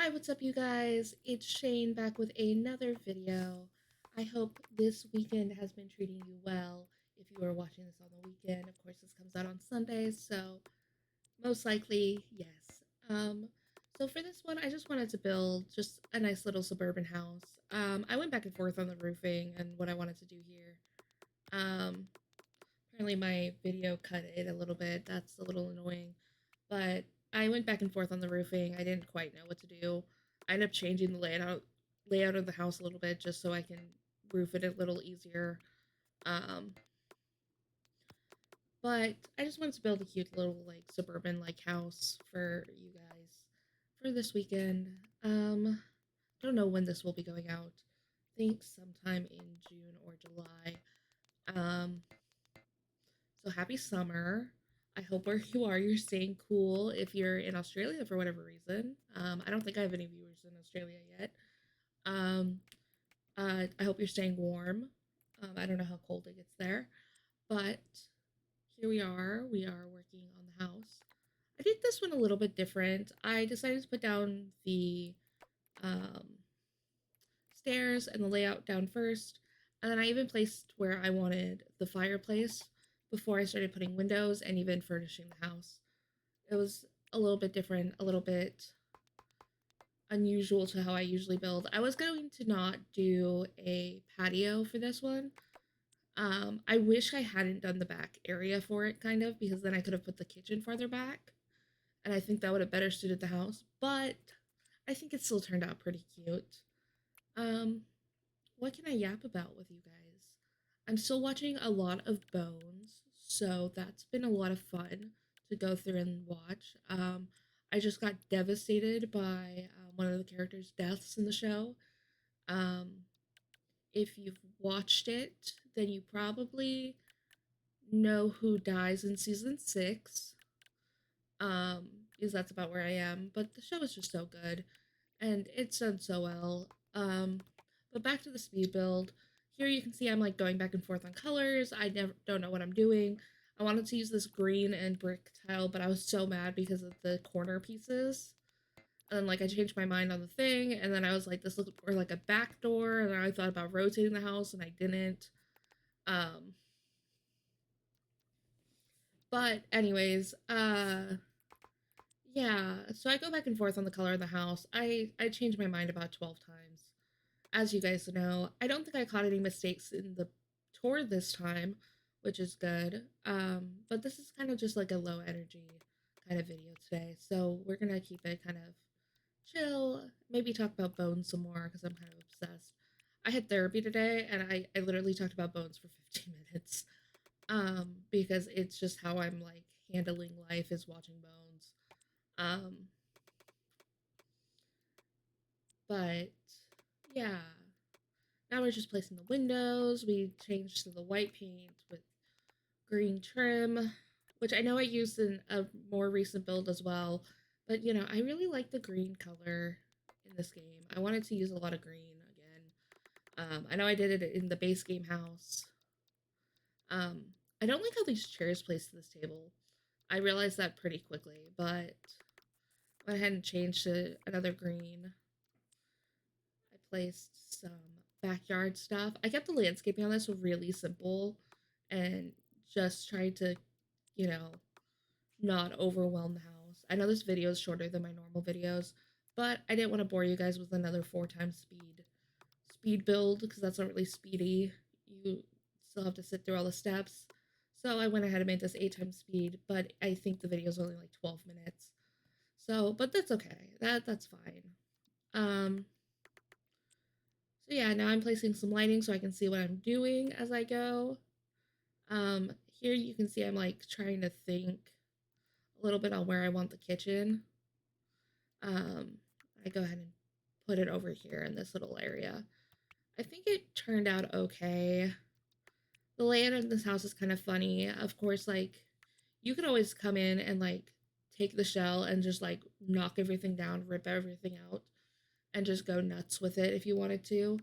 Hi, what's up, you guys? It's Shane back with another video. I hope this weekend has been treating you well. If you are watching this on the weekend, of course, this comes out on Sundays, so most likely, yes. So for this one, I just wanted to build just a nice little suburban house. I went back and forth on the roofing and what I wanted to do here. Um, Apparently my video cut it a little bit. That's a little annoying. But I went back and forth on the roofing. I didn't quite know what to do. I ended up changing the layout of the house a little bit just so I can roof it a little easier. Um, but I just wanted to build a cute little like suburban like house for you guys for this weekend. Don't know when this will be going out. I think sometime in June or July. Um, So happy summer. I hope where you are, you're staying cool if you're in Australia for whatever reason. I don't think I have any viewers in Australia yet. Um, I hope you're staying warm. I don't know how cold it gets there, but here we are. We are working on the house. I did this one a little bit different. I decided to put down the um, stairs and the layout down first, and then I even placed where I wanted the fireplace before I started putting windows and even furnishing the house. It was a little bit different, a little bit unusual to how I usually build. I was going to not do a patio for this one. I wish I hadn't done the back area for it, kind of, because then I could have put the kitchen farther back, and I think that would have better suited the house, but I think it still turned out pretty cute. Um, what can I yap about with you guys? I'm still watching a lot of Bones, so that's been a lot of fun to go through and watch. I just got devastated by one of the characters' deaths in the show. Um, if you've watched it, then you probably know who dies in season 6. Because that's about where I am. But the show is just so good, and it's done so well. But back to the speed build. Here you can see I'm like going back and forth on colors. I never don't know what I'm doing. I wanted to use this green and brick tile, but I was so mad because of the corner pieces. And then like I changed my mind on the thing, and then I was like, this looks more like a back door, and then I thought about rotating the house, and I didn't. Um, but anyways, yeah. So I go back and forth on the color of the house. I changed my mind about 12 times. As you guys know, I don't think I caught any mistakes in the tour this time, which is good. But this is kind of just like a low energy kind of video today. So we're gonna keep it kind of chill, maybe talk about Bones some more because I'm kind of obsessed. I had therapy today and I literally talked about Bones for 15 minutes. Because it's just how I'm like handling life is watching Bones. Um, but yeah. Now we're just placing the windows. We changed to the white paint with green trim, which I know I used in a more recent build as well. But you know, I really like the green color in this game. I wanted to use a lot of green again. I know I did it in the base game house. Um, I don't like how these chairs place to this table. I realized that pretty quickly, but went ahead and changed to another green. I placed some backyard stuff. I kept the landscaping on this really simple and just tried to, you know, not overwhelm the house. I know this video is shorter than my normal videos, but I didn't want to bore you guys with another 4 times speed build because that's not really speedy. You still have to sit through all the steps. So I went ahead and made this 8 times speed, but I think the video is only like 12 minutes. So, but that's okay. That's fine. Um, so yeah, now I'm placing some lighting so I can see what I'm doing as I go. Here you can see I'm like trying to think a little bit on where I want the kitchen. I go ahead and put it over here in this little area. I think it turned out okay. The layout of this house is kind of funny. Of course, like, you could always come in and, like, take the shell and just, like, knock everything down, rip everything out, and just go nuts with it if you wanted to.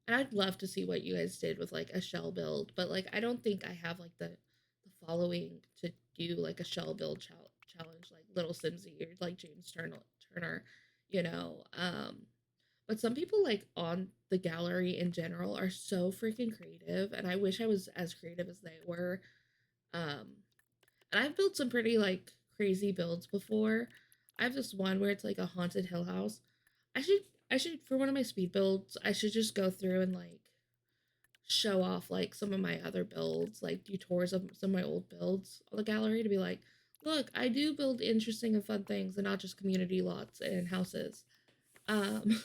And I'd love to see what you guys did with, like, a shell build, but, like, I don't think I have, like, the following to do, like, a shell build challenge, like Little Simsy or, like, James Turner. you know. But some people like on the gallery in general are so freaking creative, and I wish I was as creative as they were. Um, and I've built some pretty like crazy builds before. I have this one where it's like a haunted hill house. I should I should for one of my speed builds, I should just go through and like show off like some of my other builds, like do tours of some of my old builds on the gallery to be like, look, I do build interesting and fun things and not just community lots and houses. Um,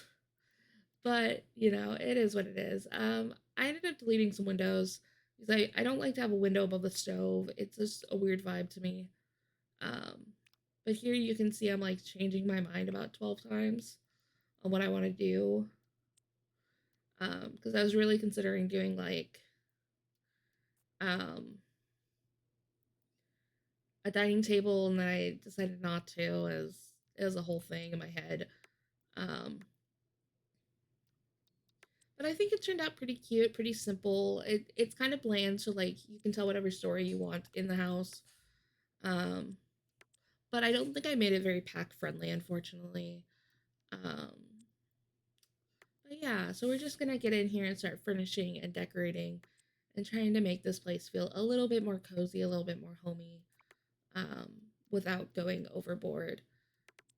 but you know, it is what it is. I ended up deleting some windows because I don't like to have a window above the stove. It's just a weird vibe to me. Um, but here you can see I'm like changing my mind about 12 times on what I want to do. Because I was really considering doing like um a dining table, and then I decided not to, as it was a whole thing in my head. Um, but I think it turned out pretty cute, pretty simple. It's kind of bland, so like you can tell whatever story you want in the house. Um, but I don't think I made it very pack friendly, unfortunately. Um, but yeah, so we're just gonna get in here and start furnishing and decorating, and trying to make this place feel a little bit more cozy, a little bit more homey, um, without going overboard,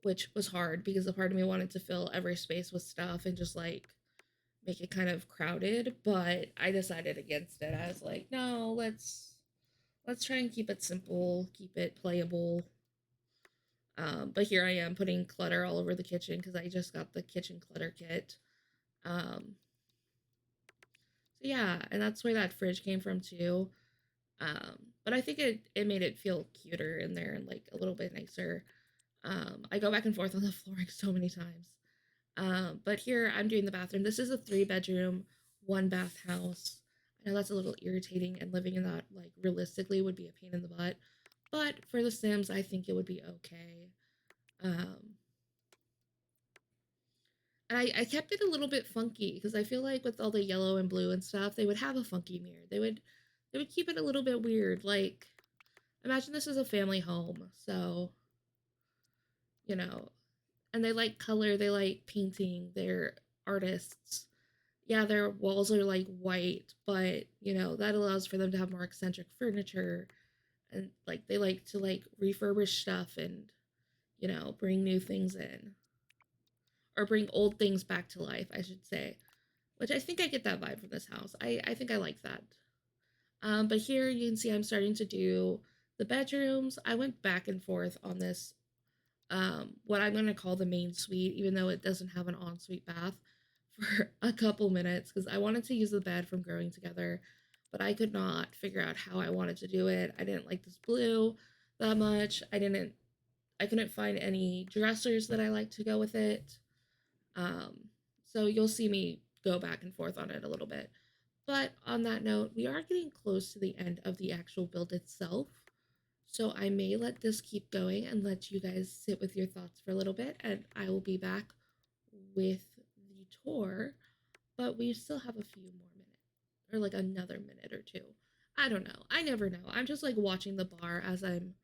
which was hard because a part of me wanted to fill every space with stuff and just like make it kind of crowded, but I decided against it. I was like, no, let's try and keep it simple, keep it playable. But here I am putting clutter all over the kitchen because I just got the kitchen clutter kit. Um, so yeah, and that's where that fridge came from too. But I think it made it feel cuter in there and like a little bit nicer. I go back and forth on the flooring so many times. But here I'm doing the bathroom. This is a 3 bedroom, 1 bath house. I know that's a little irritating, and living in that, like, realistically would be a pain in the butt. But for The Sims, I think it would be okay. Um, and I kept it a little bit funky because I feel like with all the yellow and blue and stuff, they would have a funky mirror. They would keep it a little bit weird. Like, imagine this is a family home, so you know, and they like color, they like painting, they're artists. Yeah, their walls are like white, but you know, that allows for them to have more eccentric furniture, and like they like to like refurbish stuff and, you know, bring new things in, or bring old things back to life, I should say. Which I think I get that vibe from this house. I think I like that. But here you can see I'm starting to do the bedrooms. I went back and forth on this, what I'm going to call the main suite, even though it doesn't have an ensuite bath, for a couple minutes because I wanted to use the bed from Growing Together, but I could not figure out how I wanted to do it. I didn't like this blue that much. I couldn't find any dressers that I liked to go with it. Um, so you'll see me go back and forth on it a little bit. But on that note, we are getting close to the end of the actual build itself. So I may let this keep going and let you guys sit with your thoughts for a little bit, and I will be back with the tour. But we still have a few more minutes, or like another minute or two. I don't know. I never know. I'm just like watching the bar as I'm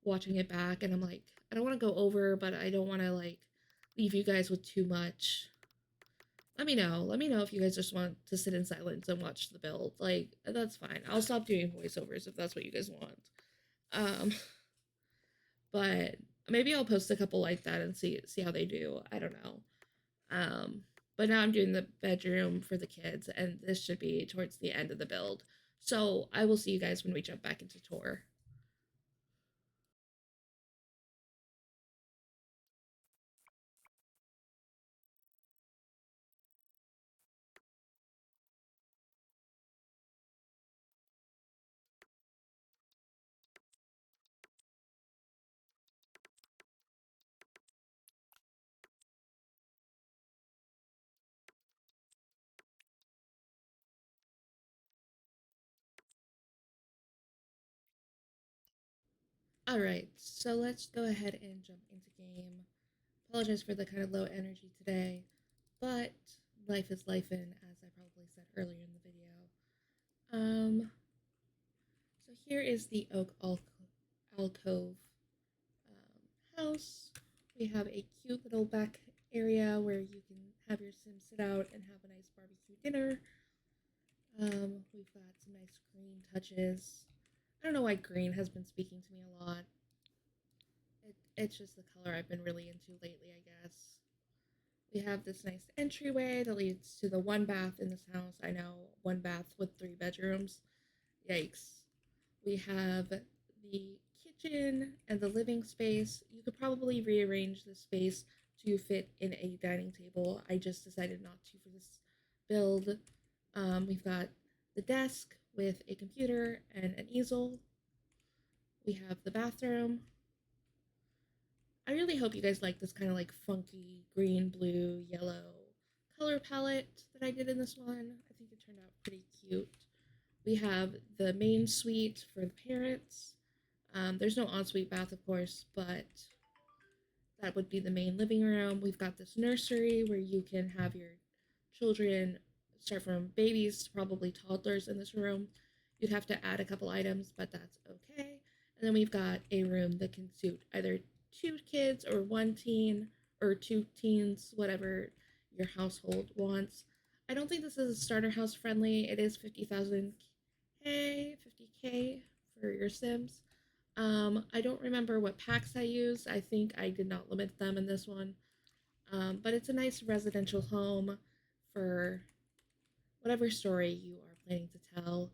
watching it back, and I'm like, I don't want to go over, but I don't want to like leave you guys with too much. Let me know. Let me know if you guys just want to sit in silence and watch the build. Like, that's fine. I'll stop doing voiceovers if that's what you guys want. Um, but maybe I'll post a couple like that and see how they do. I don't know. Um, but now I'm doing the bedroom for the kids, and this should be towards the end of the build. So I will see you guys when we jump back into tour. All right, so let's go ahead and jump into game. Apologize for the kind of low energy today, but life is life in, as I probably said earlier in the video. So here is the Alcove house. We have a cute little back area where you can have your Sims sit out and have a nice barbecue dinner. We've got some nice green touches. I don't know why green has been speaking to me a lot. It's just the color I've been really into lately, I guess. We have this nice entryway that leads to the one bath in this house. I know, one bath with three bedrooms. Yikes. We have the kitchen and the living space. You could probably rearrange the space to fit in a dining table. I just decided not to for this build. We've got the desk with a computer and an easel. We have the bathroom. I really hope you guys like this kind of like funky green, blue, yellow color palette that I did in this one. I think it turned out pretty cute. We have the main suite for the parents. There's no ensuite bath, of course, but that would be the main living room. We've got this nursery where you can have your children start from babies to probably toddlers in this room. You'd have to add a couple items, but that's okay. And then we've got a room that can suit either two kids or one teen or two teens, whatever your household wants. I don't think this is starter house friendly. It is 50k for your Sims. I don't remember what packs I used. I think I did not limit them in this one. But it's a nice residential home for whatever story you are planning to tell.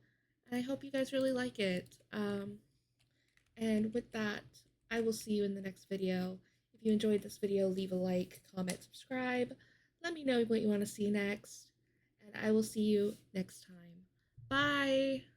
And I hope you guys really like it. And with that, I will see you in the next video. If you enjoyed this video, leave a like, comment, subscribe. Let me know what you want to see next. And I will see you next time. Bye!